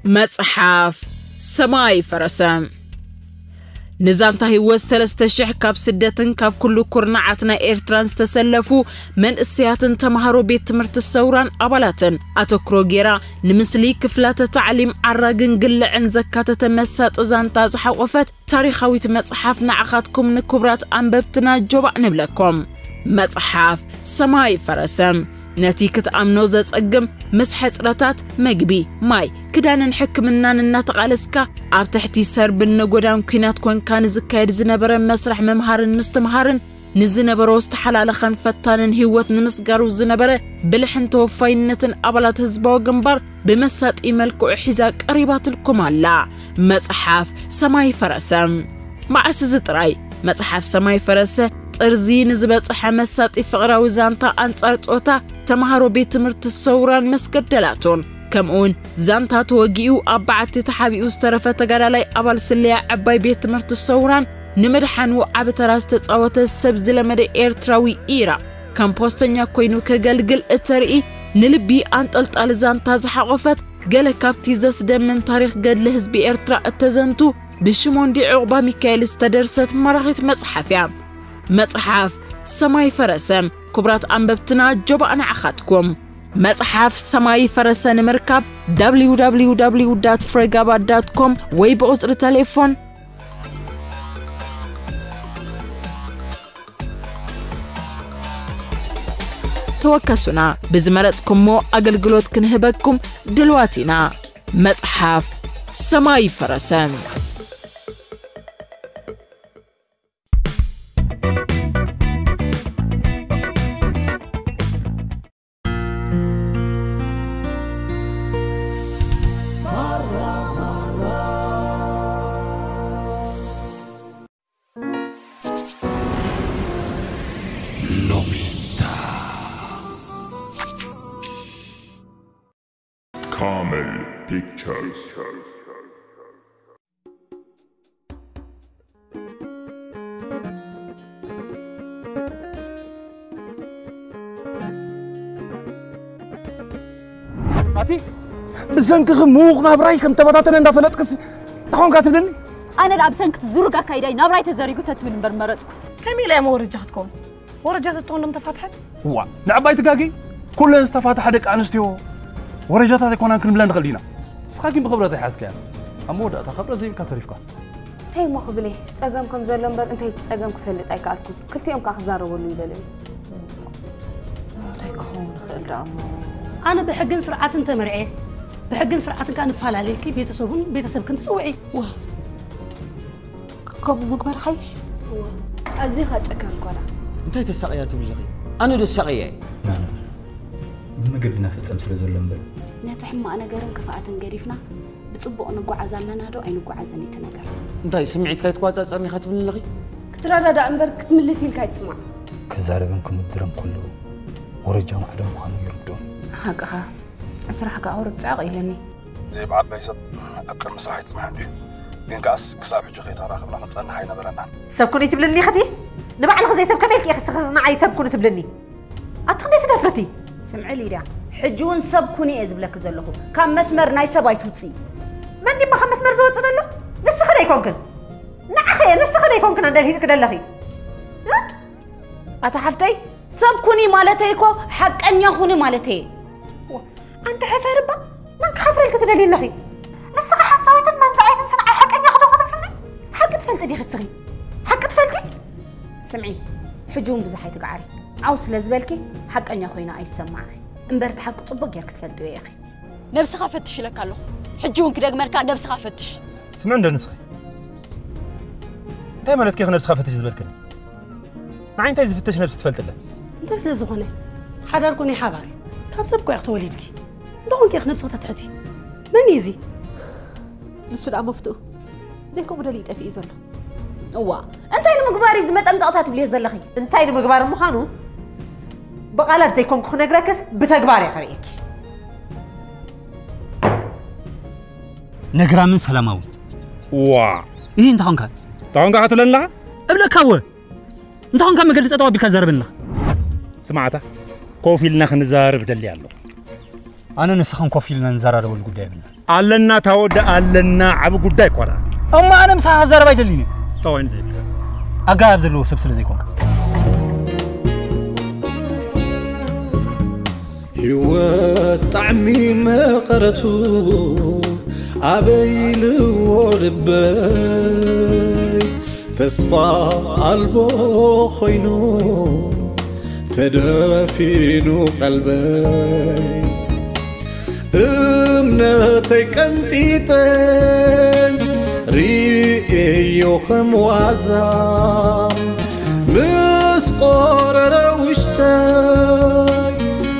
مصحف سماي فرسم نظام تهيوز 3000 كاب سدتن كاب كل كورنعاتنا إيرترانس تسلفوا من السياتن تمهرو بيت تمرت الثوران أبالاتن أتوكرو جيرا نمسلي كفلات تعليم عراقن قل عن زكاة تمسات إزان تازحة وفات تاريخوي مصحف نعخاتكم نكبرات أنببتنا جوبا نبلكم مصحف سماي فرسم نتيكة أمنوزة أقم مسحس رتات مجبي ماي كدان حكمنا الناتقالسكا عب تحتي سرب النقودان كينات كون كان زكايد زنبرا مسرح ممهارن نستمهارن نزنبرا استحلال خان فتانن هيوت نمسقارو زنبرا بلحن توفاينتن أبلات هزباو جنبار بمسات إيمالكو حزاك قريبات الكمالا مصحف سماي فرسم مع أسزت راي مصحف سماي فرسه أرزين زبط حمسات إفقرا وزانتا أنصارت أوتا تمهارو بيت مرت الصوران مسكت دلاتون كمون زانتا توجيو أبعت تحابي استرفة تقالالي أبال سليا عباي بيت مرت الصوران نمرحانو عبتراس تتصاوت السبز لمدى إيرتراوي إيرا كان بوستنيا كوينو كقلقل الترئي نلبي أنت ألزانتا زحقفت قال كابتيزاس دم من تاريخ قد لهزبي إيرترا التزنتو بشمون دي عقبا ميكايل استدرست مراغيت مصحفيا مصحف سماي فرسم كبرات أنببتنا جوبا نعخاتكم مصحف سماي فرسن مركب www.fregaba.com ويبقصر تليفون توكسونا بزمرتكم مو أقلقلوت كنهبكم دلواتنا مصحف سماي فرسن Carmel Pictures. أتي بسنك غموق نابراي كم تبغى أنا فلت كس تكون قاتلني أنا لابسنك تزورك كايداي نابراي تزاريكو تتمن برمرتكم كميل يا ورجعتكم ورجعت الطون متفتحت هو نعباي تقاقي كل استفاد حدك أنستيو ورجعتها تكون أنكل بلان خلينا سخاكين بخبرة حاسك أمور أتخبر زي كاتريفكا تاي ما خبلي تأجمكم زلمبر أنت تأجمك فلت أي كاركم كلتي يوم كأخزار وقولي دلني تكون خلد أنا بحجن سرعة أنت مرعي بحجن سرعة كان فعل عليك بيتسبب كنت سوعي واه كم مقبر حيش أزي خاطر كان كلا أنت تسقيات بالله أنا دسقية لا ما قلنا في تمثيل زلمبر نتحمى أنا جرم كفاءة قريفنا بتصبوا أنا قاعد عزلنا هذا أي نقاعد عزلني تناجر أنت سمعت كايت قاعد أسألني خاتم بالله كترى هذا أمبر كتملسين كايت تسمع كزاربنكم الدرم كله ورجعوا عدم وحنو يردون هكا أسرح كأورب تعاقي لني زي بعد بيسب أكثر مسرح تسمعني بين كأس كساب حجي ترى خبنا خلصنا حينا بلنا سبكوني تبلني خدي نبع على خزي سب كملك يا أخي سخنا عاي سبكوني تبلني أتخلي تدفرتي سمعي لي دا حجون سبكوني إزبلك زلهو كان مسمر ناي سباي توتسي من دي ما خمس مرزوت له لسه خلي يكونكن نعخي لسه خلي يكونكن عند الهيت كده لخي أتحفتي سبكوني مالتيكو حق أن يخوني مالتي أنت حفربا منك حفر الكتده لي لخي لسه حسويت من زعيت صنع حق أن ياخذوا خطب لنا حق تفلتي دي ختصغي حق تفلتي سمعي حجون بزحي تقعري عاوس لزبلكي حق أن يخوينا أي سماعي انبرت حق طبق يرك تفلتو يا أخي نفس خافتش لك الله حجون كده مركا نفس خافتش سمعنا ده نسخي دايما لا كيف نفس خافتش زبلكني مع انت اذا فتش نفس تفلت له انت سلازغني حداركوني حباري كابسبكو يا اخت وليدكي دون كيف نفس تحتي من يزي نسو دا مفتو زيكم بدل يطفي زلو هو انت اين مغباري زمت امطاطات بلي زلخي انت اين مغبار مخانو بقالات زيكم كخ نغركس بتغبار يا خريك نغرا من سلاماوي وا ايه انت هونكا تاونكا عتلنا ابلك هو انت هونكا مجلس اطوا بك زربنا سمعتها كوفيلنا خنزارب دلي الله أنا نسخن كوفيلنا نزارب القداي بالله علنا تود علنا عب قداي كورا أما أنا مسح زارب يدليني طوين زي أجاب زلوا سبسل زي كونك هو طعمي ما قرتو عبيل وربي تصفى قلبو خينو تدافينو قلبي امنتك انتيتن ريئيو خموازام مسقور روشتاي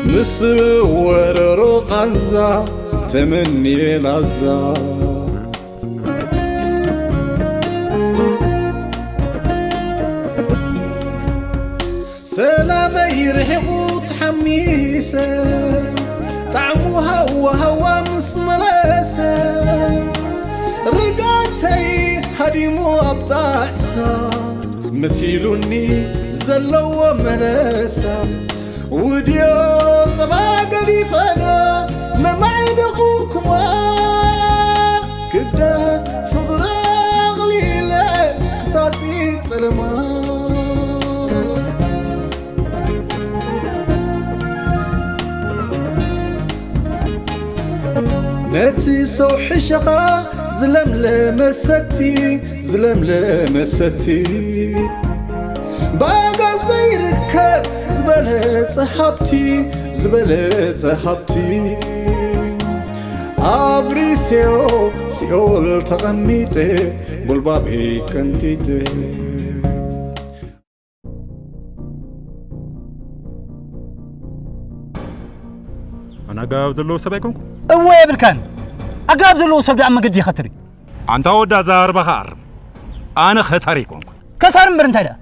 مسور رقزا تمني العزام سلام يرحقوا تحميسا طعمها وهوا مسمرسا رقاتي هديمو أبطاعسا مسيلوني زلوا منسا وديو صبا قريفانا ما معين أخوكما كبدا فغراغ ليلة كساتي سلمان نتي سوح شقا زلم لمستي باقا زيرك زبلت صحبتي عبري سيول تغميتي بالبابي كنتيتي أنا قاب زلو سبايكم أوه بالكان أقاب زلو سبي عم قد خطري أنت ودا زار بخار أنا خطريكم كسر مرن تايدا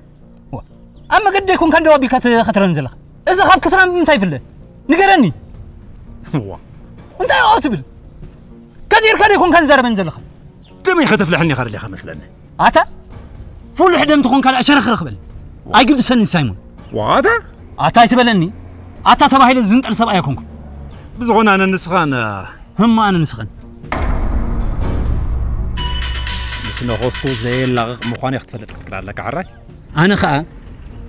أما قد يكون كان دوابي خطرن زلخ إذا خاب كثران بمتاي فله نقرني هو أنت يا أوتبل كثير كان يكون كان زرب نزلخ دمي خطف لحني خار اللي خمس لنا أتا فول حدم تكون كان أشرخ رخبل أي قد سن سايمون وهذا أتا يتبلني أتا تبع هيل الزنت على سبعة يكونك بزغون أنا نسخان هم أنا نسخان بس نغصو زي اللغ مخاني اختفلت تكرار لك عراي أنا خا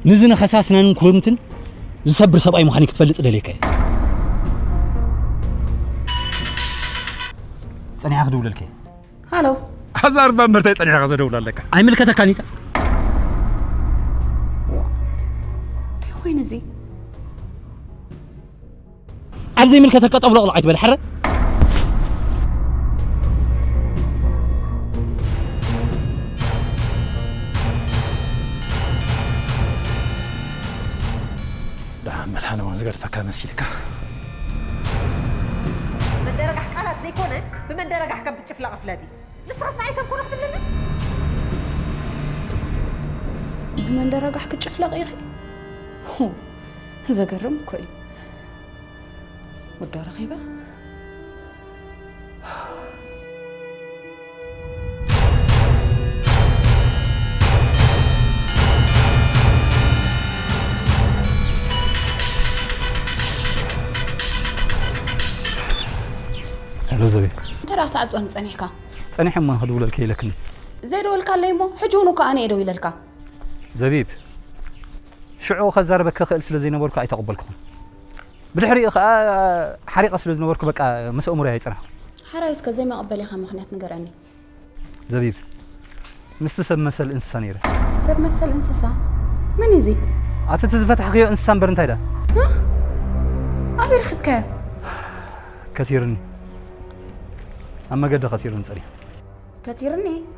نزنا خساسنا نكرمتن زسبر سبعي مخاني كتفلت لليك صنيع خدول لك هالو هزار بمرتي صنيع خدول لك أي ملكتك كانيتا وين زي أبزي ملكتك قطب لغلعت بالحرة ملحانة وانزقر فكا مسيلك من درجة حكالات زي كونه بمن درجة حكم تشفل غفلاتي نسخصنا عيسى بكون اختم لنا بمن درجة حكي تشفل غيخي هو إذا قرم كوي والدار غيبة هلو زبيب ترى تعزون صنيحك صنيح ما هدول الكي لكني زي دول كان ليمو حجونو كأنا يدوي للك زبيب شعو خزاربك خيل سلازي نبورك أي تقبلكم بالحريق حريقة سلازي نبورك بقى مس أموري هاي صراحة حرايس كزي ما قبلي خا مخنيات نقراني زبيب مستسب مثل إنسانيرة تب مثل إنسان من يزي أتتزفت حقيقة إنسان برنتايدا ها أبي رخبك كثيرني أما قد كثيرن صريح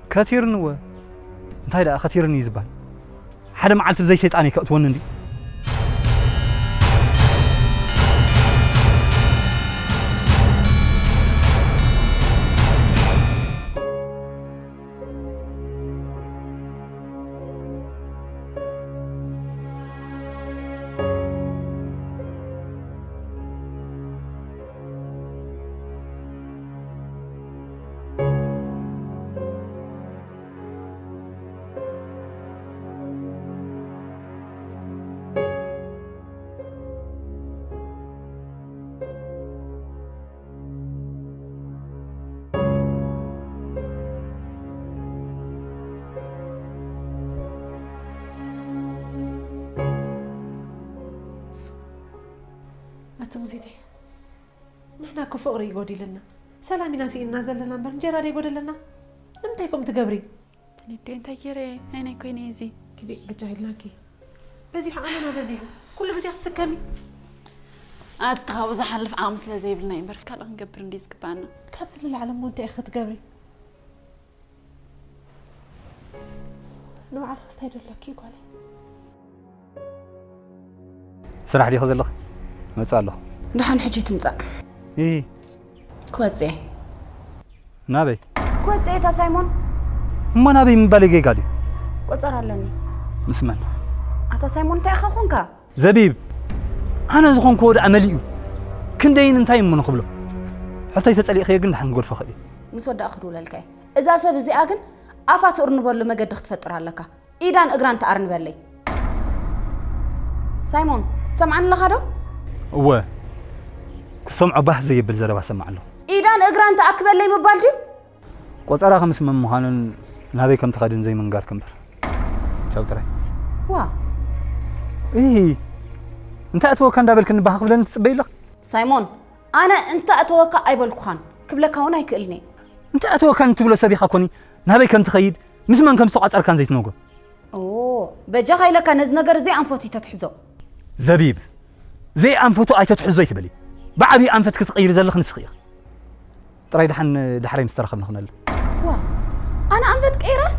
كثيرن هو انتايدا كثيرني يزبال حدا معلت زي شيطاني كأتون دي أتمزيتي نحنا كفقري يقودي لنا سلامي ناسي إنا زلنا برنجرة يقودي لنا نمتايكم تقبري تنيدي انت جيري أنا كويني زي كبي بجاهد لكي بزيحو أنا بزيحو كل بزيح سكامي أتخاوز أحلف عامس لزي بلنا بركة لا نقبر نديس كبانا كابس للعالم وانت أخذ تقبري نوع على استايد لك يقولي سرح لي خذ الله ما تصالح دحن حجي تمصع ايه كواتزي نابي كواتزي تا سايمون ما نابي من بالي قالي قصر لني مسمن اتا سايمون تا اخونكا زبيب انا زخون كود عمليو كندين انتي من قبله حتى يتسالي خي كن دحن غرفه خدي مسود اخدو للكاي اذا سب زي اغن افات ورنبر لمجد تفطر لك ايدان اغران تقرن بلي سايمون سمعن لخدو هو سمع به زي بالزربه سمع له ايدان اغران تاكبل لي مبالدي قصرا خمس من مهانن نابي كم تخدين زي منغار كمبر شاو ترى وا ايه انت اتوقع دابلك نبه قبل نتصبي لك سايمون انا انت اتوقع ايبلكوان قبلك هون هيكلني انت اتوقع انت بلا سبيخه كوني نابي كم تخيد مسمن كم سقط كان زيت نوغو اوه بجا خيلك نز نجر زي انفوتي تتحزو زبيب زي انفوتو اي تتحزو يتبلي بعبي انفت كتغير زلخ نسخيخ طراي دحن دحري مسترخبنا خنل وا انا انفت قيره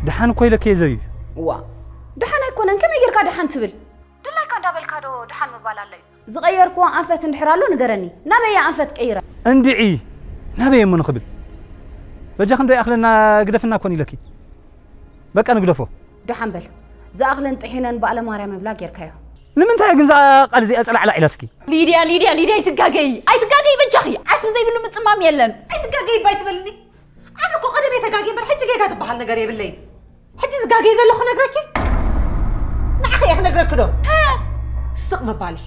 دحن كويلك يا زبيب وا دحن يكون كم يغيرك دحن تبل دلاي كان دابل كادو دحن مبال علي زغيركو انفت اندحرالو نغرني نبي انفت قيره اندعي نبي من قبل بجا خندي اخلنا قدفنا كوني لكي بقى نقدفو دحن بل زا اخلن طحينن باله ماريام بلا غيركايو نمنتاي كن زا قال زي اطلع على عيلتك ليديا اي تقاقي بجخي عسب زي بلو مصمام يلن اي تقاقي بايت بلني انا كو قدمي تقاقي بل حجي جيغا تبحال نغير يبلي حجي زقاقي زلخو نغركي نعخي اخ نغرك دو ها سق مبالي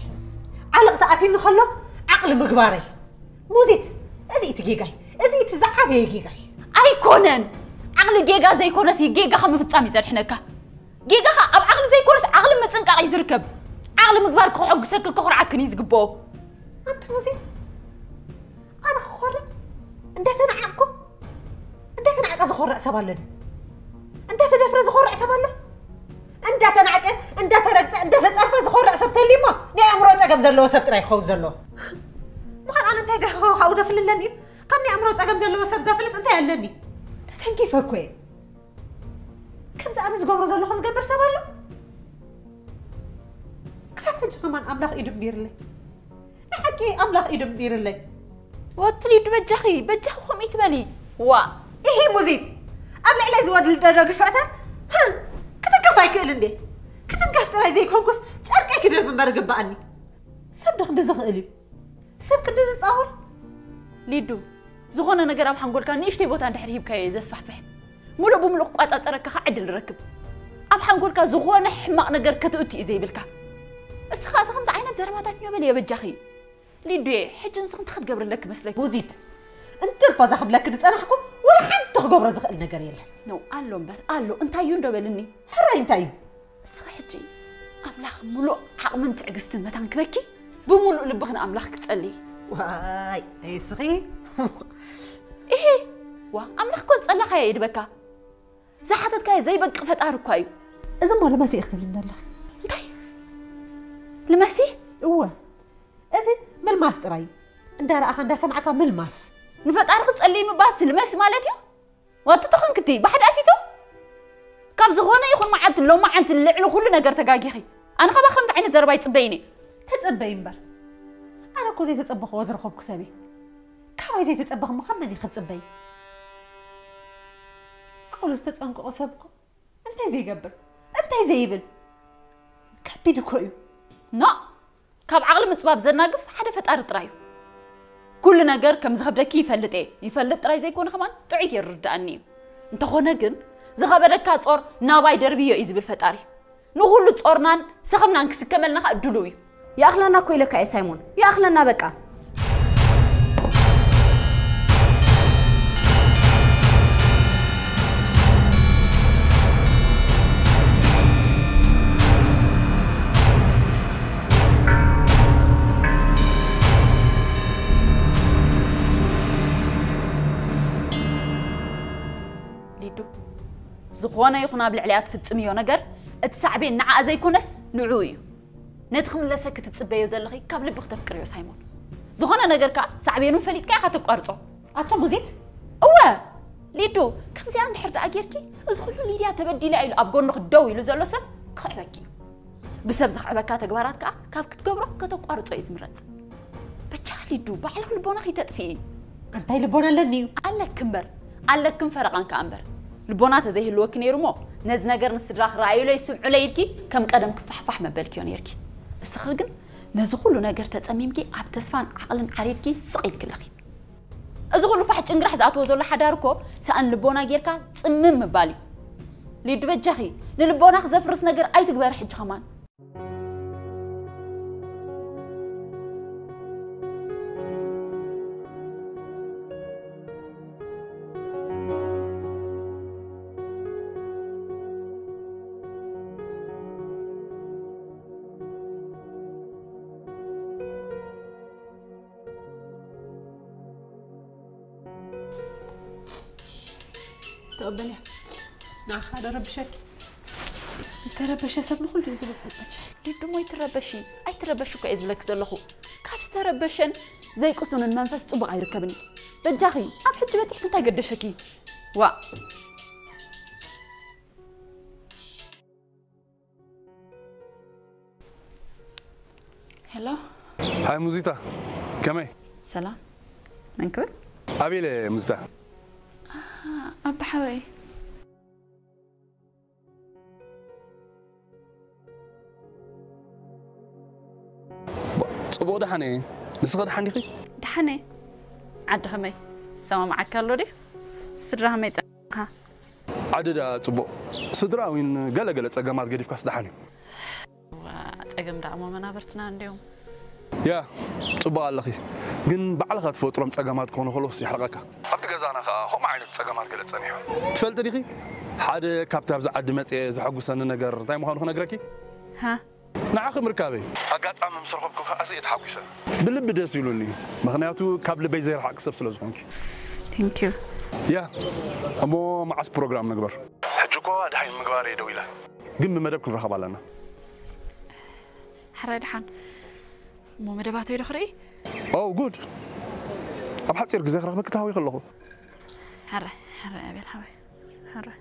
علق تاعتي نخلو عقل مغباري موزيت ازي تجيغاي ازي تزعبي جيغاي ايكونن عقل جيغا زي كونس جيغا خم فطامي زدحنكا جيغا اب عقل زي كونس عقل مصنقاق يزركب عقل مغبار كحقسك كخرعكن يزغبو انت موزيت انا خور اندتنا عقكم اندتنا عقا زخور سبالد انت تدفر زخور سبالد انت تنعق انت ترقص انت تصرف زخور سبتلي ما ني امرو صقم زلو سبطرا يخون زلو ما انا انت هاو دفللني كني امرو صقم زلو سب زفلص انت يالني تنكي فكوي كم زعما زغبرو زلو خص غبر سبالو كسب جمان املاح ايدم بيرلي نحكي املاح ايدم بيرلي وتريد بجخي خمي تبلي وا ايه موزيت ابلع لي زواد الدغفعتا ها كتقفاي كل اندي كتقف تراي زي كونكوس ጨርቄ كدر من برغباني سب دخ دز خالي سب كدز تصاور ليدو زغونه ነገር ኣብ ሓንጎልካ ንእሽተይ ቦታ እንድሕር ሂብካዮ ዘስፋሕፍሕ ሙሉእ ብምሉእ ቋጻጸረካ ዓድል ረክብ ኣብ ሓንጎልካ ዝغونه ሕማቕ ነገር ከተእቲ እዩ ዘይብልካ እስኻ ከምዚ ዓይነት ዘረባታት ነበል የበጃኺ ليدو حجن سخنت خد قبر لك مسلك وزيت انت رفض لك نصنحكم ولا حد تخبر زخل نجر يلا نو قالو مبر قالو انت يون دبلني حري انتي اسخ حجي املاح ملو عقمن تعقست متان كبكي بملو لبخنا املاح كتصلي واي اي سخي ايه وا املاح كون صلى خيا يدبكا زحتت كاي زي بق فطار كايو اذا ما لمسي اختم لنا الله انتي لمسي هو اذا ملماس تراي اندار اخ اندا سمعك ملماس نفطار خصلي مباس لمس مالتي واتتخن كتي بحد افيتو كاب زغونه يخون معت لو معت اللعلو كل ነገር تغاغيخي انا خبا خمس عين زرباي صبيني تتصبي مبر انا كو زي تتصبخ وزرخوب كسبي كاوي زي تتصبخ مخمني ختصبي اقول استتصنقو سبكو انت زي يقبر انت زي يبل كبيد كوي نا كاب عقل مصباب زناقف حدا فطار طرايو كل ነገር كم زخبدك يفلط طراي زي كون كمان طعي يرداني انت خونه ግን زخبدك ጾር ናባይ ደርብዮ ይዝብል ፈጣሪ ንሁሉ ጾርናን ሰኸምናን ክስከመልና እድሉይ ያخلنا ኮይለካ ሳይሞን ያخلنا በቃ زخونه يخنا بالعليات في التميو نجر اتسعبين نع زي كونس نعوي ندخل لسك تتصبيو زلخي قبل بختفكر يا سايمون زخونه نجر كا سعبينو فليت كا خاتقرصو أتو مزيت أوه ليدو كم زي عند حرد أجيركي أزخلو ليديا تبدي لا إلى أبغون نخدوي لزلوا سب خعبكي بسبب زخعبك كاتجبارات كاب كتجبره كاتقرصو يزمرت بتشالي دو بعلق لبونا خي تطفي أنت لبونا لني على كمبر على كم فرقان كأمبر لبونات زي الوك نيرمو نز نجر نستراخ رايو لي سمع ليدكي كم قدم كفحفح مبلكي ونيركي السخجن نزخلو نجر تتأميمكي عب تسفان عقلن عريدكي صعيد كلخي أزغلو فحش إنجرح زعتو زول حداركو سأن لبونا جيركا تصمم بالي لي دبجخي للبونا خزفرس نجر أي تكبر حج خمان تقبلي هذا ربشك استربش سبنا كل يزبط بتبجح ديدو ما يتربشي أي تربشو كأيز بلك زلخو كاب استربشن زي قصون المنفس صبغ يركبني بجاخي أب حج بتحت انت قدشكي وا هلا هاي موزيتا كمي سلام منكر أبي لي موزيتا أب حوي صبو دحني نسخد حنيخي دحني عد خمي سما معك كالو دي سدرا همي ها عدد صبو سدرا وين قال صقمات قديف كاس دحني وصقم دعمو منابرتنا عندهم يا صبو الله خي ግን ባዕልኻ ትፈጥሮም ፀገማት ኮነ خلاص ይحرقካ ኣብቲ ገዛና ኸ ከምኡ ዓይነት ፀገማት ገለፀኒ እዩ ትፈልጥ ዲኺ ሓደ ካብቲ ኣብዚ ዓዲ መፅአ ዝሐጉሰኒ ነገር እንታይ ምዃኑ ክነግረኪ ها ንዓኺ ምርካበይ ኣጋጣሚ ምስ ረኸብኩ ኸ ኣዝየ ተሓጒሰ ብልቢ ደስ ይብሉኒ ምክንያቱ ካብ ልበይ ዘይረሓቕ ሰብ ስለ ዝኾንኪ ثانك يو ያ እሞ መዓስ ፕሮግራም ንግበር ሕጂ እኮ ድሓይ ምግባር ደው ኢለ ግን ብመደብ ክንረኸብ ኣለና حرا دحان مو مدباتو يدخري أو جود أبحث يرجع زي خرافك تهوي خلقه حرا أبي الهوي حرا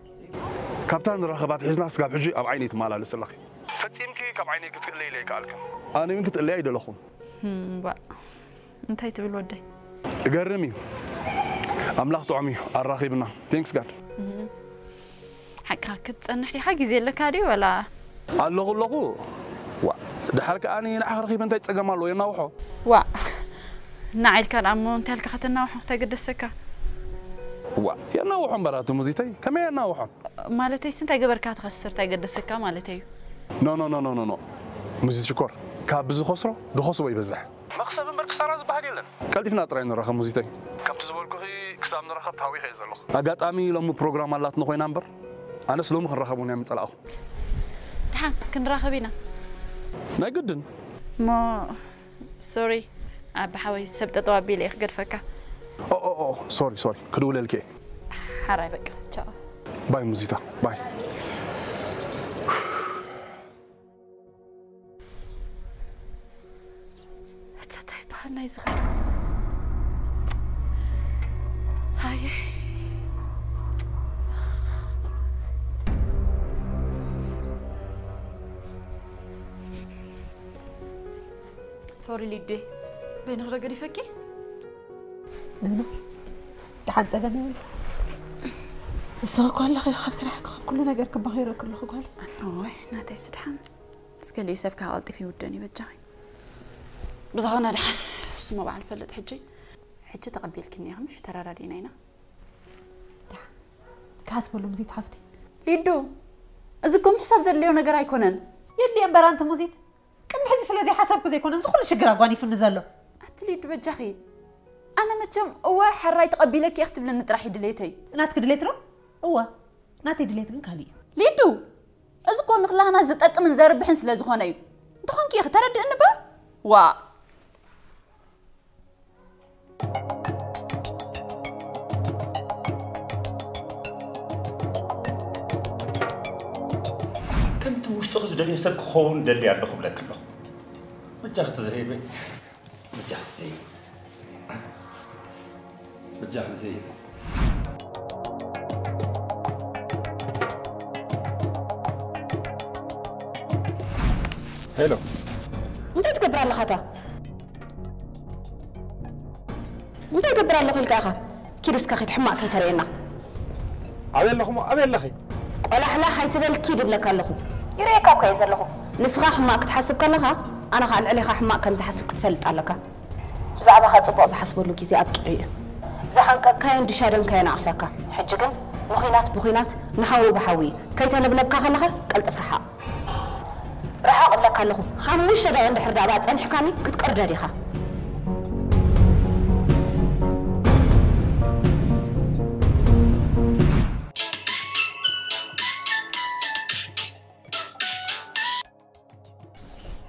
كابتن رخبات حزنا سقاب حجي أب عيني تمالا لسلخي فتيمكي كاب عيني كتقلي لي كالكم أنا يمكن تقلي عيد لخون بقى أنت هيتبل ودي قرمي أملاح طعمي الرخيبنا thanks God حكا كنت أنا حدي حاجة زي لك هذه ولا اللغو دحرك أنا نحن رخيب أنت تسجل ماله يناوحه وا نعيل كان عمو أنت هلك خدنا وحنا تجد السكة وا يناوحهم براتو مزيتي كم يناوحهم مالتي سنت جبر كات خسر تجد السكة مالتي نو مزيت شكر كابز خسرة دخسوا يبزح مقصد من برك سراز بهديلن قال ديفنا طرينا الرقم مزيتي كم تزور كوخي كسام نرخب تهوي خيز الله أقات أمي لما برنامج الله تنقي نمبر أنا سلوم خنرخبوني من سلاخ تحن كن راخبينا ما جدًا ما سوري بحاول سبت طوابي لي خقد فكا أوه سوري كدول لك حراي بك تشاو باي موزيتا باي طيب هنا يزغل هاي سوري ليدي بين غرقري فكي نو تحن صدمي السوق والله خبز راح كل نجار كبهير كله قال اوي ناتي سدحن سكلي سبكا قلتي في ودني بجاي بزغنا دحن سما بعد فلت حجي تقبلكني يا مش ترارادينا هنا كاسب ولا مزيت حفتي ليدو ازكم حساب زليو نجار ايكونن يلي امبر انت مزيت كن حجي سلازي حسابكو زي كون نزخل شجر اغواني في النزله اتليدو بجاخي انا متجم هو حراي تقبلك يختب لنا طرح دليتي ناتك دليترو هو ناتي دليتن كالي ليدو ازكو نخلانا زطق من زربحن سلازخونه ايو انت خونكي تردئن با وا تأخذ دليل سك خون دليل على خبلا كله متجهت زهيبة متجهت زهيبة متجهت زهيبة هلو انت تكبر الله خطا انت تكبر الله خلك اخا كيدس كاخي تحماق كي ترينا أبي لخي ولا حلا حيتبل كيد لك الله يريك او كيزر له نسخه حماق تحسب كلها انا خال عليها حماق كم زحسب تفلط عليك بزعبه خصبو زحسبلو كيزي ابقي زحنك كاين دشادن كاين اخلك حجكن مخينات نحاول بحوي كي تنبنبك خلها قلت فرحه راح اقول لك الله خمس دقايق عند حردابات صنحكاني كتقرد ديخه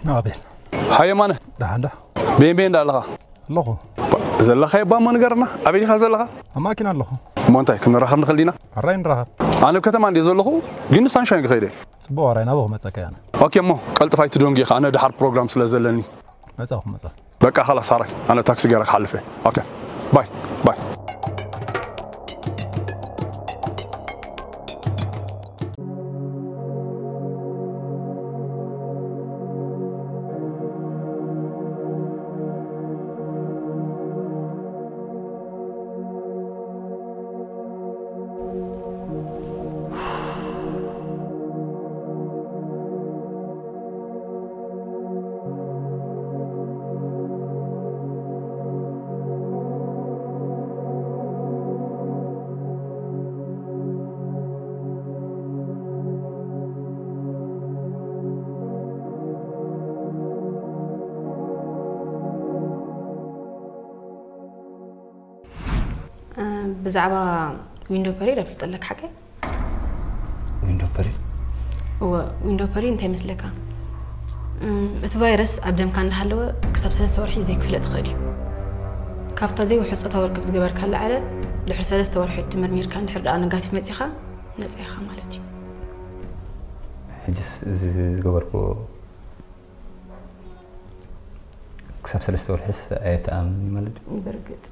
نابل هاي مانه ده بين دالها الله زلخه يبا ما نقرنا ابي خزلخه اماكن الله مونتاي كنا رخم نخلينا الرين رهب انا كتم عندي زلخه جن سانشاين خيدي صبو رين ابو متسكا انا اوكي مو قلت فايت دونغي انا دحر بروجرام سلازلني مسا بقى خلاص صار انا تاكسي غيرك حلفه اوكي باي باي بزعبة ويندو بري رفيت لك حاجة ويندو بري هو ويندو بري انت مثلك الفيروس ابدم كان لحلو كسب 3 ورحي زي كفلت خدي كافتا زي وحصتها وركب زغبر كلا عدد لحر 3 ورحي تمرمير كان لحر انا نغاتف مصيخه نصيخه مالتي حجس زغبركو كسب 3 ورحي ايت ام مالد برقت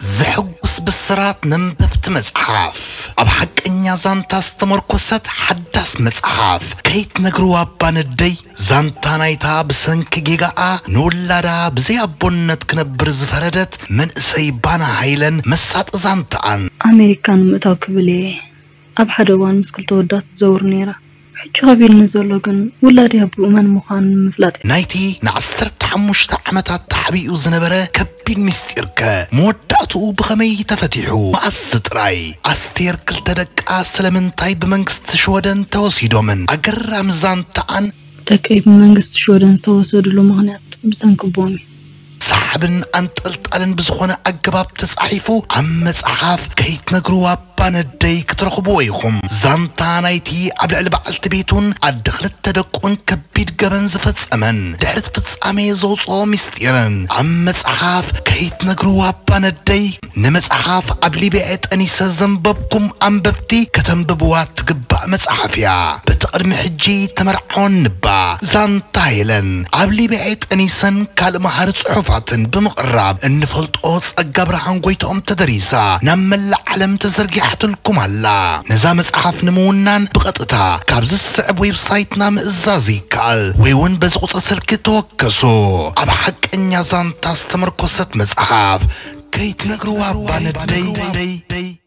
زحوس بالسرات ننببت مزحاف أب حقنيا زانتا استمركوست حداس مزحاف كيت نقروا أبان الدي زانتا نايتا بسنك جيغا نولادا بزي أبونت كنبر زفردت من سيبانا هايلن مسات زانتان أمريكان متاو كبلي أب حدوان مسكل تودات زور نيرا حجو غبيل نزولوغن ولادي هبو من مخان مفلات نايتي نعستر تعمشت عمتات تحبيئو زنبرا كبين مستيركا موداتو بخمي تفتيحو مقصد راي أستير كل تدك أسلمن تايب منكست شودن توسيدو من أقر رمزان تان دكاي بمنكست شودن توسيدو له مغنيات بزنك بومي صاحبن أنطلطلن بزخونة أقباب تصحيفو عم مصحاف كيت نقروا أبان الدي كترخبو ويخم زانتانايتي قبل البعلت بيتون أدخلت تدقون كبيد قبن زفتس أمن دحرت فتس أمي زوصو مستيرن عم مصحاف كيت نقروا أبان الدي نمصحاف قبل بيعت أنيسا زنببكم أنببتي كتنببوات تقبع مصحافيا بتقرم حجي تمرعون نبا زانتايلن قبل بيعت أنيسا كالمهارت صحوفا بمقرب النفلط اوص اقابرهان قويتهم تدريسا نمل علم تزرقيحت لكم هلا نزام صحاف نمونان بقطتا كابز السعب ويب سايتنا مئزازي كال ويون بزغط سلك توكسو اب حق انيا زانتا استمركوست مصحاف كيت نقروا بان الدي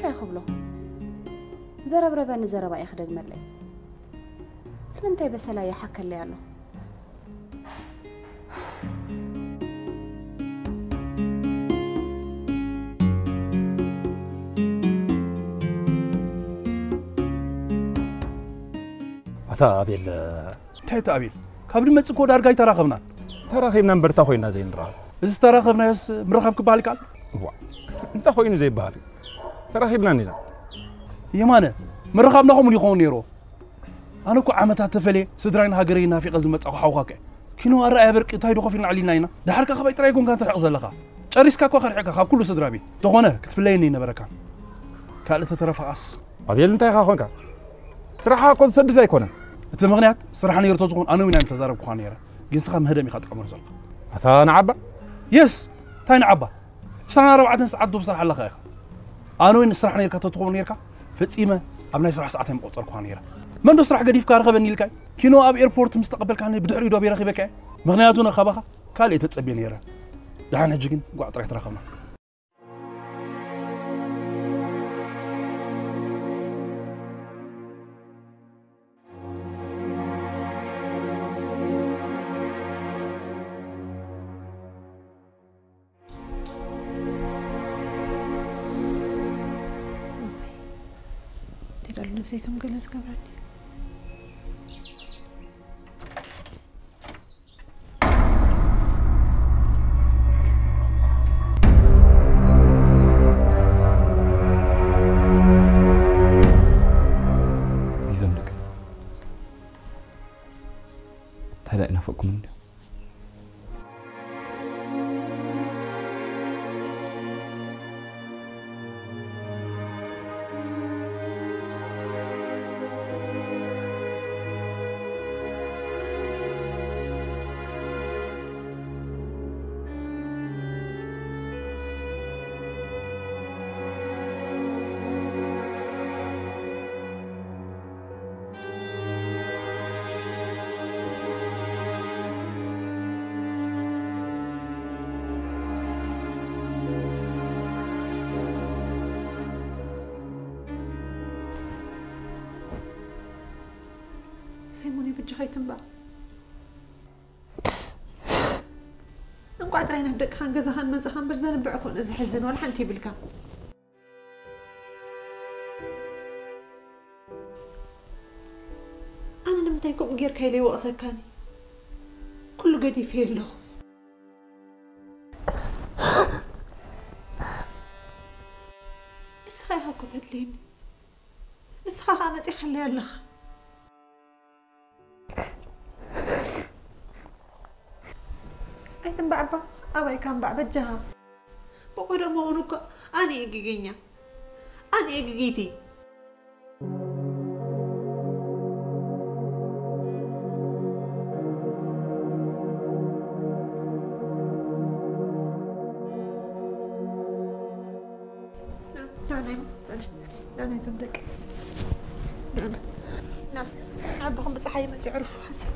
انتي خبله زرب ربان زرب أي خدق ملي سلمتي بسلا يحكى اللي له أبيل تايت أبيل قبل ما تسكو دار جاي تراقبنا نمبر تاخوينا زين راه إذا تراقبنا يس مرخبك بالك قال أنت خويني زي بالي تراقبنا نينا يمانه مرخبنا هم يخون نيرو أنا كو عمتها تفلي سدرين هاجرينا في قزمة أخو حوقك كينو أرى برك تايدو خفينا علينا هنا ده حركة خبي ترى يكون كانت الحق زلقة شاريس كاكو آخر حكا خاب كله سدرا بيت تغنى كتفليني نبركان كالت ترفع أس أبيل أنت يا أخوانك صراحة كنت صدق يكون التمغنيات صراحة نير تزغون أنا وين أنت زارب خانيرة جنس خام هدمي خاطر عمر زلقة أتا نعبا يس تاي نعبا سنة ربعة ساعات بصراحة الله خير أنا وين صراحة نير كتطغون نيركا فتسيمة أبناء صراحة ساعتين بقطر خانيرة من دوس راح قديف كار خبني لكاي كينو اب ايربورت مستقبل كان بدحري دو بيرخي بكاي مغنياتنا خبخه كالي تتصبي نيره دحان هجين قوا طريق ترخمنا ترى نفسي كم جلس كبرني هلا نفقكم مني سيموني بجهاي تنبع نقعد رينا بدك خان جزهان من زهان بس نبعكم إذا حزن ولا حنتي بالكام أنا نمتيكم غير كيلي وأسكاني كله قدي فيه له إسخاي هاكو تدليني إسخاي هامتي خليها لخ أيتم بعبا أبي كان بعبا جها بقول ما ونوكا أنا إيجينيا أنا إيجيتي نعم زمرك نعم عبهم بصحي ما تعرفوا حسن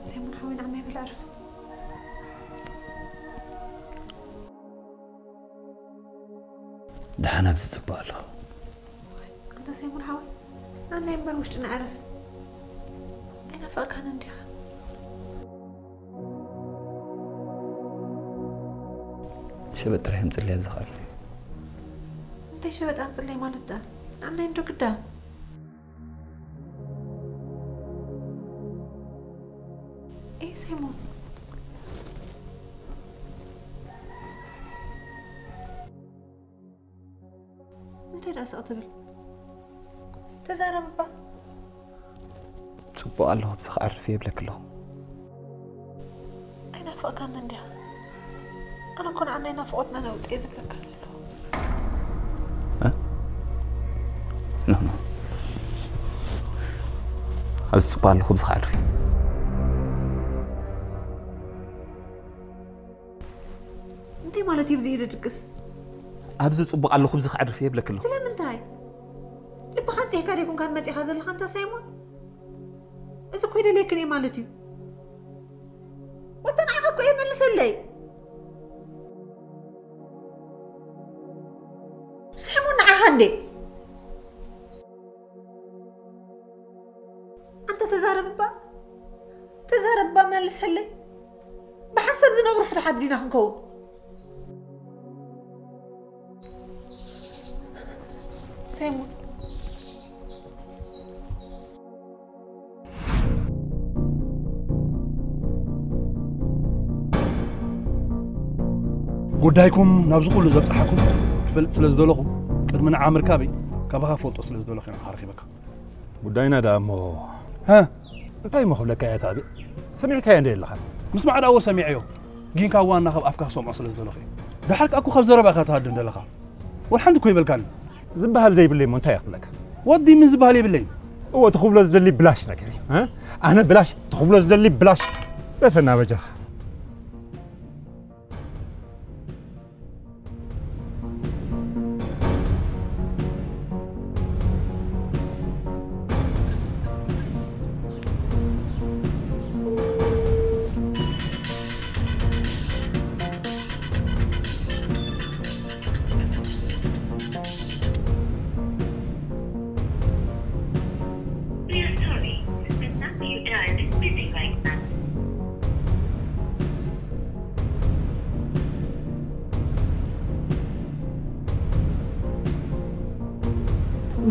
سيمون حاوين عني بالعرف دحنا بتتبع له أنت سيمون حاوين أنا يمبر وش نعرف أنا فاكهة نديها شبت رح نصلي بزخار أنت شبت أنصلي مالته أنا يندو كده إيه سيمون أنت رأس أطبل تزارب با صبوا الله بزخ عرفي بلك له نافقك نديا أنا كون عني نافقتنا لو تيزب لك كذا ها؟ لا هذا السؤال خبز خارفي أنتي مالتي بزيد الرقص أبز صبق على خبز خارفي يبلك له سلام انتهي لب خانتي هكذا يكون كان متي خازل خانتا سيمون إذا كويدا ليكن إيه مالتي وأنت نعرفك إيه من لسلي سيمون نعهندي أنت تزارب با من لسلي بحسب زنبر فتح دينا خنكون سيمون قدايكم نابزو كل زبصحكم كفلت سلازدلخو قدمنا عامر كابي كابها فولطو سلازدلخ انا خارخي بك قداينا دامو ها انتي ما خبلك يا تابي سمعك يا ندير لخا مسمع داو سمعيو جين كاوانا خب افكا سوم سلازدلخ دحالك اكو خب زربا خاتهدن دلخا والحمد كوي بالكان زبهال زي باللي مونتا يخبلك ودي من زبهالي باللي هو تخبلو زدلي بلاش نكري ها انا بلاش تخبلو زدلي بلاش بفنا وجه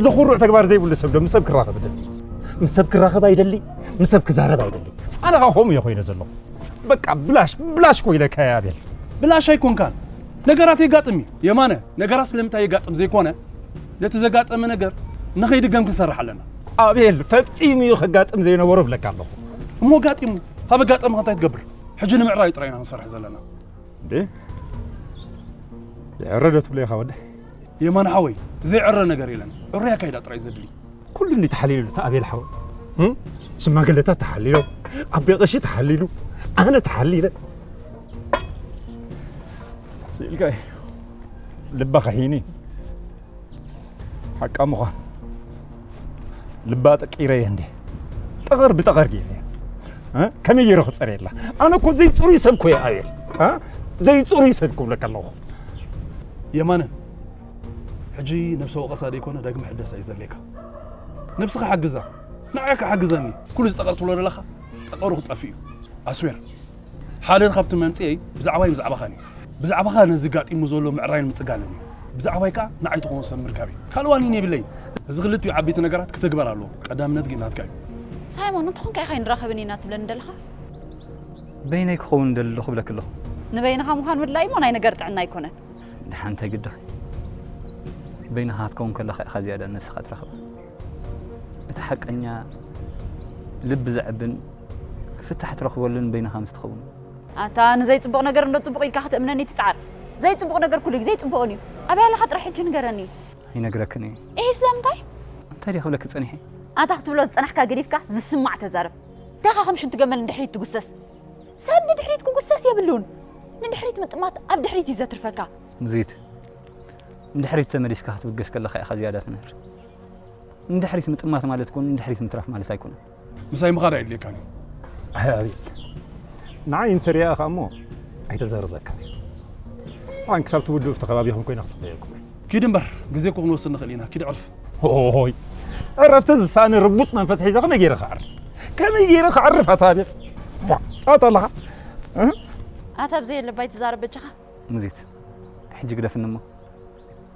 زخور تكبر زي ولا سبده مسبك الراقب ده مسبك الراقب ايدلي مسبك زارب ايدلي انا غاهم يا خويا زلو بقى بلاش كوي لك يا ابيل بلاش يكون كان نغرات يغاطمي يمانه نغرات سلمتا يغاطم زي كونه لتزغاطم نغر نخيد دغم كنسرح لنا ابيل فطيمي يغاطم زي نورو بلك الله مو غاطم خاب غاطم خنتا تقبر حجي نمعراي طرينا نسرح زلنا دي عردت بلي خاود يمان حوي زي عر نغر يلن عريا كايدا طري زدلي كل اللي تحليله تابيل حوي سما قلت تحليله ابي قشي تحليله انا تحليله سيلكاي لبا خيني حق امخ لبا تقيره يندي طغر بطغر كيني ها كم يروح صريلا انا كنت زي صوري سبكو يا ايل ها زي صوري سبكو لك الله يمان حجي نفسه وقصادي يكون داغم حدث ايزليكا نفسك حجزا نعيك حجزني كل استقرت ولا لخا تقرو طفيو اسوير حالت خبت منطي بزعبا خاني بزعبا خان زغاطيمو زولو معراين مصغالني بزعبا كا نعي تكون سمر كابي كالواني ني بلي زغلتو عبيت نغرات كتغبرالو قدامنت غينات كاي سايمون انت كون كاي نراخبني نات بلن دلخا بينك خون دل خبلك الله نبينها مخان ودلاي مو ناي نغر طعنا يكونن حنت قد بينها تكون كل خزيادة النفس خاطر رخبة اتحقنيا لب زعبن فتحت رخولن بينها مستخون اتا زي صبق نغر ندو صبق يلكا خطمنني تسعر زي صبق نغر كل زي صبقني ابي لا خاطر حج نغرني هي نغركني ايه سلامتاي انت دي خبلك تصنيحي اتا خطبلو صنحكا غريفكا زسمع تزارب تاخا خمش تجمل ندحريت تغسس سب ندحريت كغسس يبلون ندحريت مطمات اب دحريت يزترفكا مزيت ندحريت تمريس كحت بقش كل خي خزيادات نهر ندحريت مطمات مالت تكون ندحريت مترف مالت يكون مساي مخادا يلي كان هاي نعي انت يا خمو اي تزرزك وان كسبت ودو افتقبابيهم كوين اخصيكم كي دمبر غزيكم نوصل خلينا كي عرف هوي عرفت زساني ربوط منفس حيزه كما يجيرك عرف كما يجيرك عرف هتابي صوت الله اتاب زي اللي بايت زارب بجخه مزيت حجي قدف النمو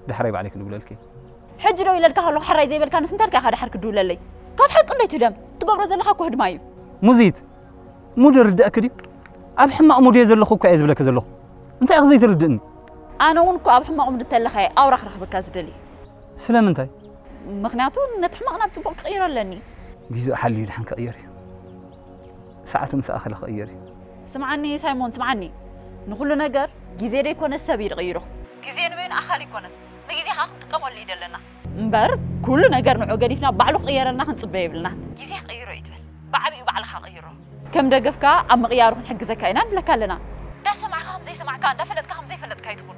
دحريب عليك نقول لك حج لو يلك هلو حراي زي بالكان سنتر كا حرك دوللي كاب حق اندي تدم تقبر زلخا كو هدمايو مزيت مدر داكدي اب حما مودي زلخو كايز بلك زلخو انت اخزي تردني انا ونكو اب حما مود تلخاي او رخرخ بكاز دلي سلام انت مخنياتو نتحمقنا بصبق قير لني بيزو حلي دحن كقيري ساعه مساء خلق قيري سمعني سايمون سمعني نقول نجار جزيرة يكون السبيل غيره جزيرة بين أخالي يكون نجزي خاخ تقمل لي دلنا مبر كل نجار نعقديفنا بعلق غيرنا هنصبيه لنا جزي غيره يتبل بعبي وبعلق غيره كم دقفك أم غياره حق زكاينا بلا كلنا ده سمع خام زي سمع كان ده فلت كام زي فلت كاي تخون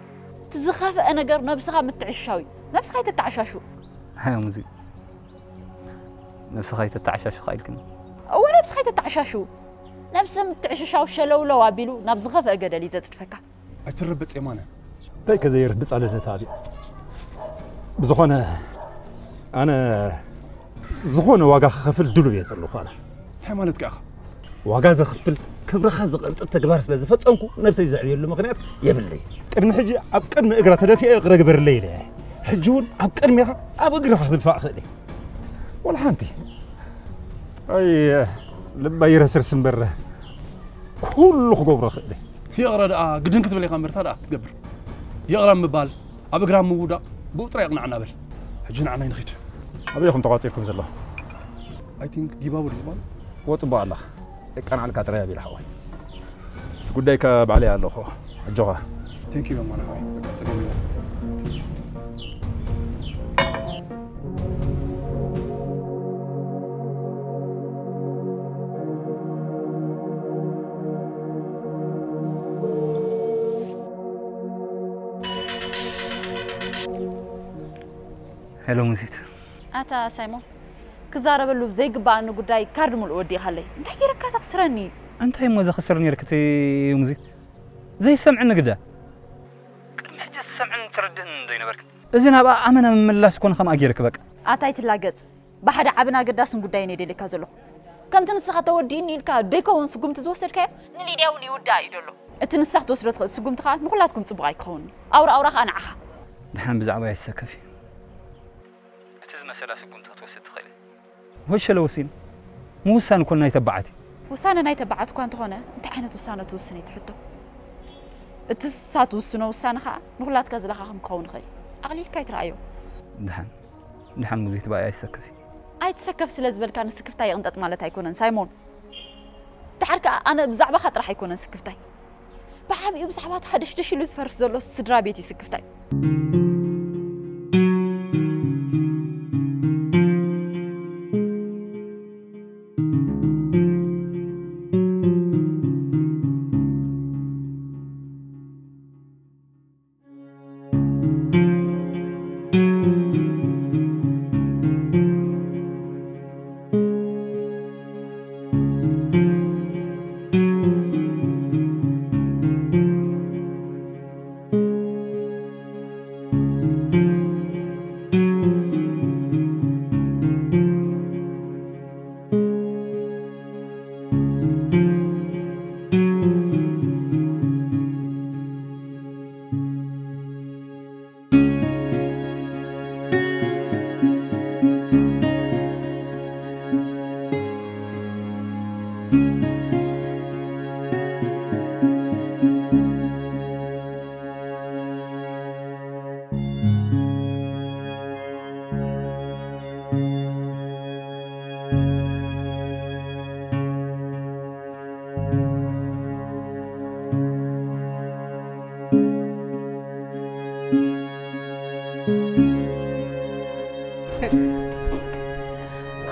تزخاف أنا جر نفسها متعشاوي نفس خايت التعشاشو هاي موزي نفس خايت التعشاشو خايلكن أو نفس خايت التعشاشو نفس متعشاشو شلو لو عبيلو نفس غف أجد اللي زت تفكر أتربت إيمانه تاي كذا يربط على التالي بزخونة أنا زخونة واقع خفل دلو يسألو خاله تاي مالتك أخ واقع زخفل كبر خازق أنت تكبر سلازة فتنكو نفسي زعبي له مغنيات يبلي قدم حجي عبقد ما إقرأ تدفي إقرأ قبر الليلة حجون عبقد ما أبقرأ خذ الفاخذي ولا حانتي أي لما يرسل سنبره كل خقوب رخدي يقرأ قدن كتب لي قمر تلا قبر يقرأ مبال أبقرأ مودا بوطري يقنع نابل حجنا عنا ينخيت أبيكم تقاطيكم زلوا I think جيبا ورزبال وطبع الله كان على كاتريا بلا حوال قديك بعلي على الأخوة الجوغة thank you مانا هاي هلو مزيد أتا سايمون كزارة بلو بزي قبا أنو قداي كاردمو الودي خالي انت كيركا تخسرني انت هاي موزا خسرني ركتي مزيد زي سمعنا قدا قدم حجز سمعنا تردن دوينا برك ازينا بقى عمنا من الله سكون خم أجيرك بك أتاي تلاقت بحد عبنا قداسم قداي نيدي لك هزلو كم تنسخة توديني لكا ديكو ونسقوم تزوسر كيف نلي ديوني وداي دولو اتنسخ توسر تخل سقوم تخا مخلاتكم تبغاي كون أورا أنا عها نحن بزعبا يسكفي مسألة سقوم تتوسط خيلي وش لو وسين مو وسان كنا يتبعتي وسانا نايتبعت كون تخونه انت عينت وسانا توسني تحطه اتسات وسنو وسانا خا نغلات كازلا خا مكون خيل اغليل كاي ترايو نحن مزيت بقى يسكفي اي تسكف سلازبل كان سكفتاي انطط مالت هيكونن سايمون تحرك انا بزعبه خاطر حيكونن سكفتاي بحابي بزعبات حدش دش لوز فرس زلو سدرا بيتي سكفتاي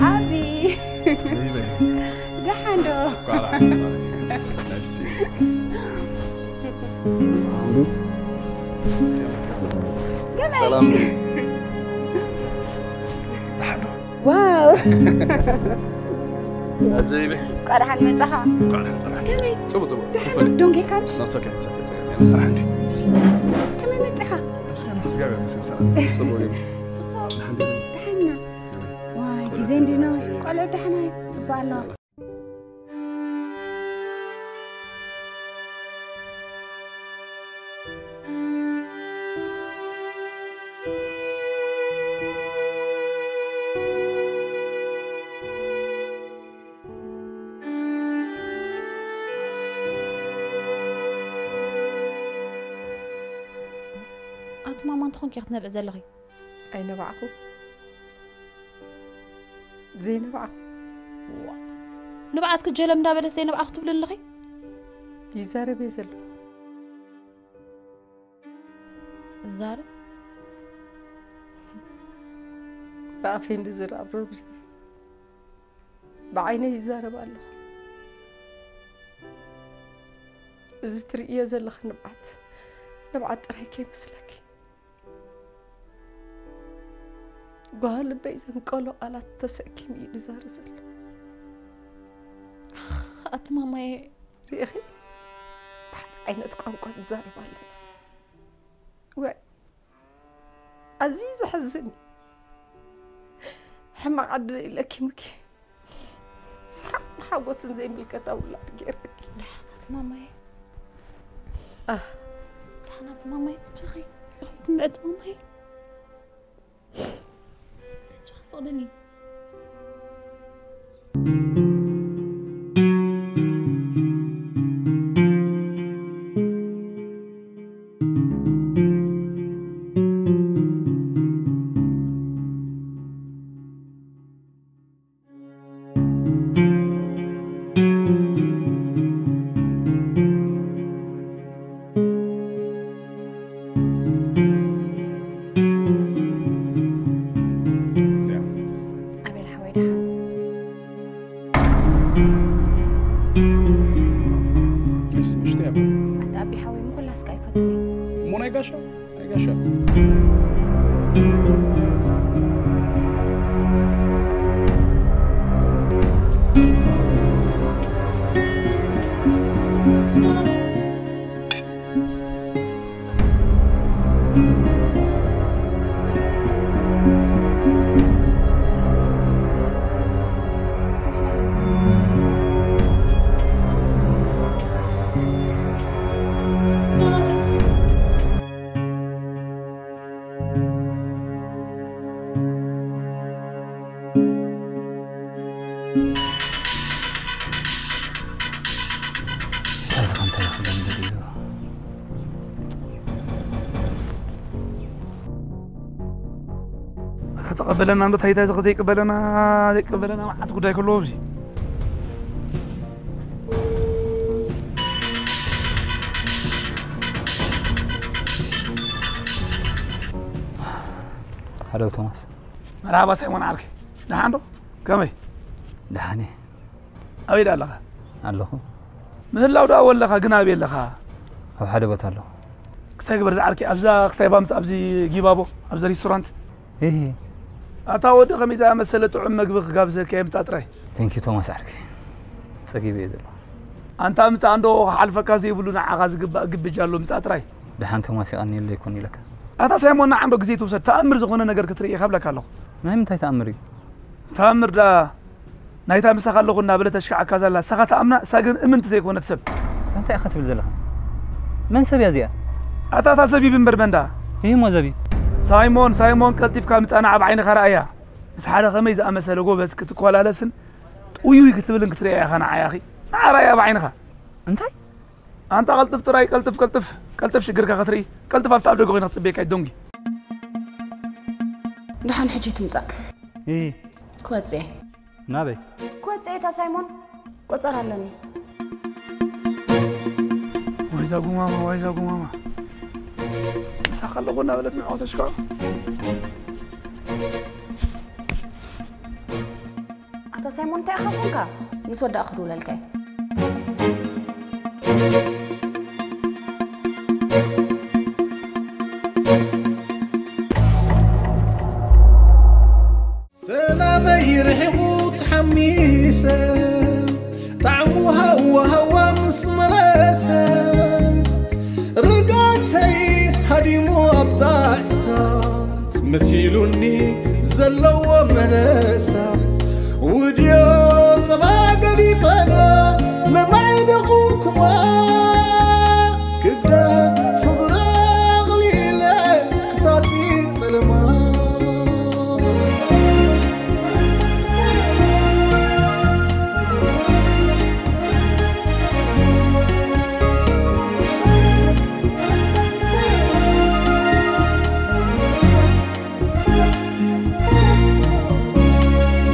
Abi. Gahando. سلام. واو. زيبي. قرحان متها. قرحان صراحة. كمي. دونجي كامش. لا توكي توكي. أنا صراحة عندي. كمي متها. بس أنا بس قاعد بس سلام. صبوري. دحنا. واي زين دينو. قالوا دحنا. صباح الله. ماما تخون كي خدنا بعزلغي أين بعكو زين بعكو نبعت كجلم دابل زين بعكو تبل لغي يزارب يزل الزارب بقى فين بزر أبربري بعيني يزارب الله إذا ترقيه زلخ نبعت رأيكي مثلك قال بيزن قالوا على تسكيمي يزار زل خات ماما ريخي عينت قنقن تزارب علينا وي عزيز حزني حما عدل لك مكي صح نحوس زي ملكة أولاد غيرك لحنات مامي لحنات مامي بتخي تمعد مامي صدني تقبلنا عند هيدا زي قبلنا ما عاد قداي كله بزي هلو توماس مرحبا سيمون عارك دحانو كمي دحاني أبيد الله الله مهلاو دا ولا جنابي الله هو حدا بتالله كستاي قبر زعركي أبزا كستاي بامس أبزي جيبابو أبزا ريستورانت إيه أتاود خميسة مسألة طعم مقبخ قابزة كيم تاتري ثانك يو توماس عارك سقي بيد أنت أمس عنده حلفة كاسي يقولون عغاز قب جالو متاتري دحان توماس أني اللي يكوني لك أتا سيمون عنده جزيت وسط تأمر زغنا نجار كتري خبلك الله ما متى تأمري تأمر دا نايتا مسخ الله قلنا بلا تشكع كذا لا سخت أمنا ساجن إمن تزيكون تسب أنت أخذت بالزلها من سبي أزياء أتا تسبي بمبربندا هي مو زبي سايمون كتيف كامت أنا عبعين خرايا بس حدا خميس أمس لجو بس كتقول على لسن ويو يكتبلن كتري يا خنا يا أخي عرايا بعينها أنت قلتف تراي قلتف شجرك خطري قلتف أفتح بدو غير نصبيك يدونجي نحن حجي تمزع إيه كواتزي نابي كواتزي تا سايمون قصر علني ويزا قماما ساخلو قلنا بلد معود أشكال أتا سايمون تأخذونك نسود أخذوا للكي سلامي رحمو تحميسة طعموها وهوا مسمرسة رقاتي هديمو أبطاعسة مسيلوني زلو منسة وديو صباق ديفانا مبعد أخوكما كبدا فغرا غليلة كساتي سلمان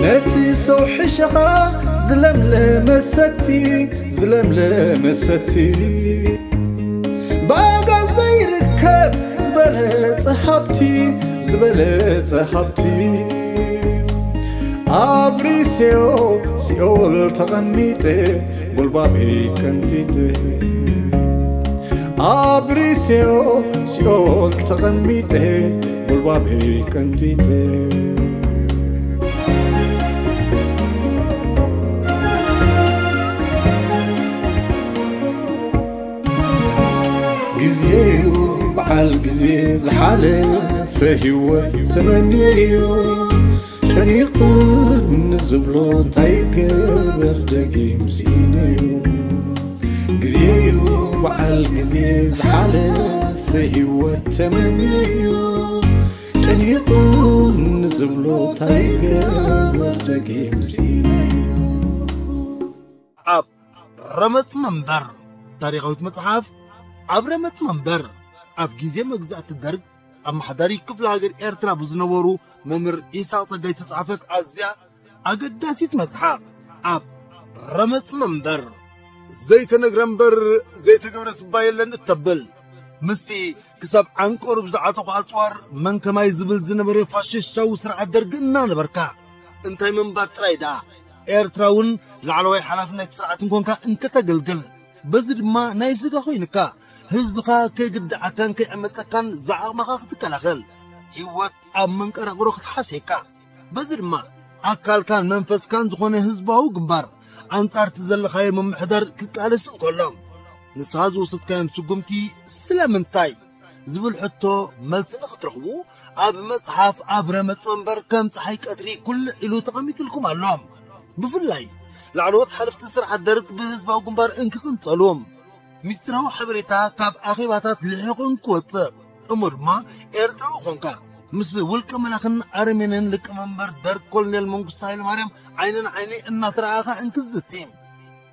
نتي سوحشها زلم لمستي زلملم ستي باقا زيركب زبلت حبتي أبريسيو سيول تغميتي قلبابي كنتيتي أبريسيو سيول تغميتي قلبابي كنتيتي جزيو بعال جزي زحالة فهيوة تمنيو كان يقول نزبلو تايقبر دقيم سينيو جزيو بعال جزي زحالة فهيوة تمنيو كان يقول نزبلو تايقبر دقيم سينيو عب رمت منبر تاريخوت مصحف عب رمت منبر عب جزي مجزعة الدرب أما حداري كفل هاجر إيرترا بزنورو ممر إيسا صدقاي تصعفت أزيا أقداسيت مصحف عب رمت منبر زيت نقرنبر زيت قبر سبايلن التبل مستي كسب عنقر بزعاتو أطوار من كما يزبل زنبري فاشش شو سرع درقنا نبركا انتاي منبر ترايدا إيرتراون لعلوي حلافنا تسرعة نكونكا انكتا قلقل بزر ما نايسلقا خوينكا هزبخا كي قد عكان كي عمتكان زعامخا ختكالاخل هيوات أمن كراغرو ختحاسيكا بزر ما أكال كان منفس كان زخوني هزباو قنبار أنصار تزل خاي ممحدر كالسن كلهم نسغاز وسط كان سقمتي سلامنتاي زبل حتو ملسنا خترخبو أب مصحف أب رمت منبر كم صحيك أدري كل إلو تقميت لكم علوم بفلاي لعلوات حلف تسرح الدرق بهزباو قنبار انك كنت صلوم مستراو حبريتا كاب أخيباتات لحقن كوتسب أمر ما إيرتراو خونكا مس ولك ملاخن أرمينن لك منبر در كولنيل منقص سايل مريم عينن عيني إنا تراخا انك الزتيم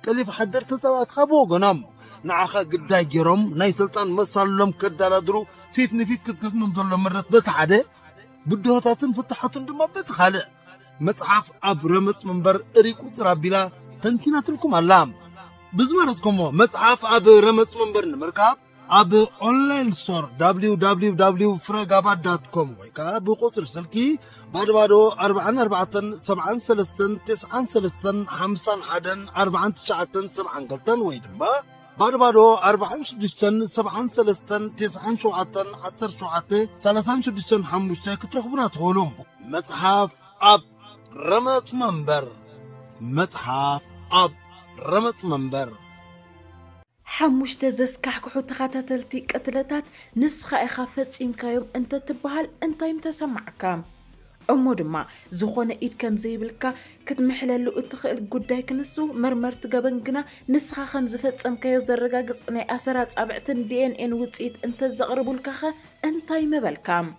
كليف حدر تزوات خابو غنام نعاخا قداي جيروم ناي سلطان مسالوم كدالادرو فيت نفيت كتكت نمدولو مرت بتعادي بدوهاتاتن فتحاتن دما بتخالق مصحف أب رمت منبر إريكو ترابيلا تنتينات لكم علام بزمانتكم مصحف أب رمت منبر نمركاب أب أونلاين ستور www.fragaba.com ويكا بقصر سلكي بادو 44 7 3 9 3 5 1 4 9 7 قلتن ويدما بادو 46 7 3 9 7 10 7 36 5 كترخبنا تقولون مصحف أب رمت منبر مصحف أب رمت منبر حموش تزسكح كحو تخاتاتلتي قتلتات نسخة إخافت إمكايوم أنت تبهال أنت يمتسمعكام أمو دما زخونة إيد كم زيبلكا كتمحلالو اتخيل قداي كنسو مرمرت قبنقنا نسخة خمزفت إمكايو زرقا قصني أسرات أبعتن DNA وطيت أنت زغربو الكاخة أنت يمبالكام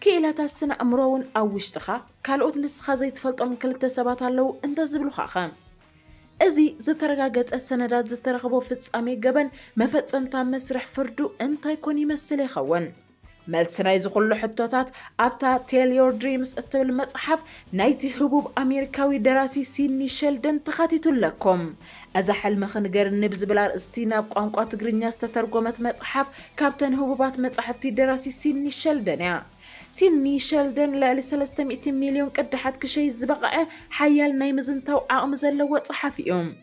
كيلات السنة أمروون أوشتخا كالوت نسخة زي تفلطو من كل تسابات اللو أنت زبلو خاخام أزي زترقاقت السندات زترغبو فتسامي قبن مفتسمتا مسرح فردو أنت يكون يمثل يخون مالسنا يزغلو حطوتات أبتا Tell Your Dreams التبل مصحف نايتي هبوب أمريكاوي دراسي سيني شيلدن تخاتيتو لكم أزا حلم خنقر النبز بلار استيناب قوانقوا تقرنياس تترقومت مصحف كابتن هبوبات مصحفتي دراسي سيني شيلدن سيني شيلدن لالي 300 مليون قدحات كشي زبقع حيال نايمزنتاو عقم زلوات صحفيهم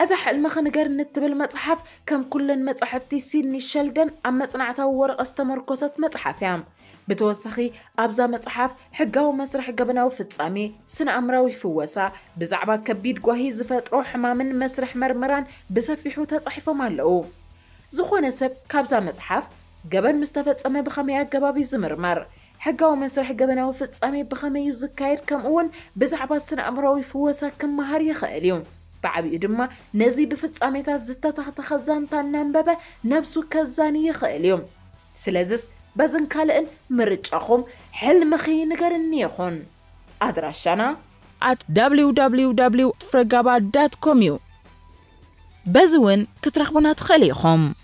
أزا حلم خنقر نتبل مصحف كم كلن مصحفتي سيني شيلدن أم مصنعتاو ورق استمركوسات مصحفيام بتوسخي أبزا مصحف حقاو مسرح قبناو فتسامي سنة أمراوي فوسا بزعبا كبيد قوهي زفت روح من مسرح مرمران بسفيحو تصحفو مالو زخونة سب كابزا مصحف قبن مستفت أمي بخمي قبابي زمرمر حقاو مسرح قبناو فتسامي بخمي يزكاير كم أون بزعبا سنة أمراوي فوسا كم مهار يخاليوم بعبي إدما نزي بفتسامي تازتا تخزان تانان نبسو كزاني يخاليوم سلازس بزن كالن مرج أخوم حلم خي نقرني يخون أدراشانا at www.fragaba.com بزون كترخبونات خليخم